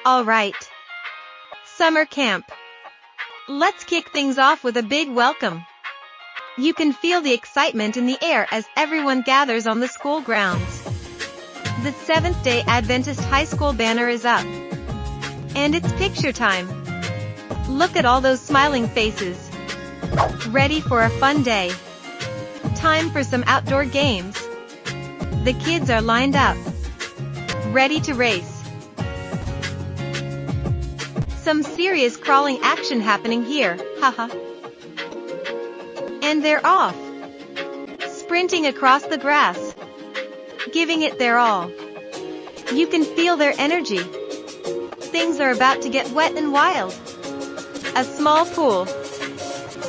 All right. Summer camp. Let's kick things off with a big welcome. You can feel the excitement in the air as everyone gathers on the school grounds. The Seventh-day Adventist High School banner is up. And it's picture time. Look at all those smiling faces. Ready for a fun day. Time for some outdoor games. The kids are lined up. Ready to race. Some serious crawling action happening here, haha. And they're off. Sprinting across the grass. Giving it their all. You can feel their energy. Things are about to get wet and wild. A small pool.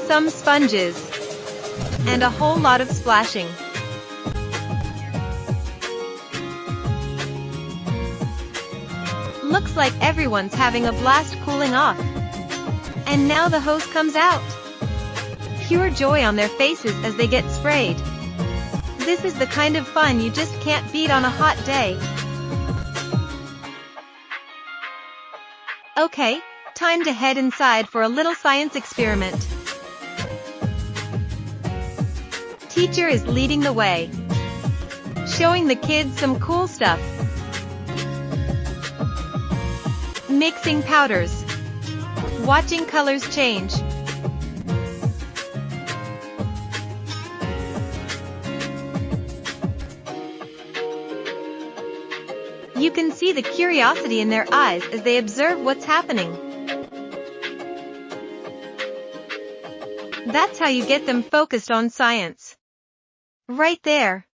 Some sponges. And a whole lot of splashing. Looks like everyone's having a blast cooling off. And now the hose comes out. Pure joy on their faces as they get sprayed. This is the kind of fun you just can't beat on a hot day. Okay, time to head inside for a little science experiment. Teacher is leading the way. Showing the kids some cool stuff. Mixing powders. Watching colors change. You can see the curiosity in their eyes as they observe what's happening. That's how you get them focused on science. Right there.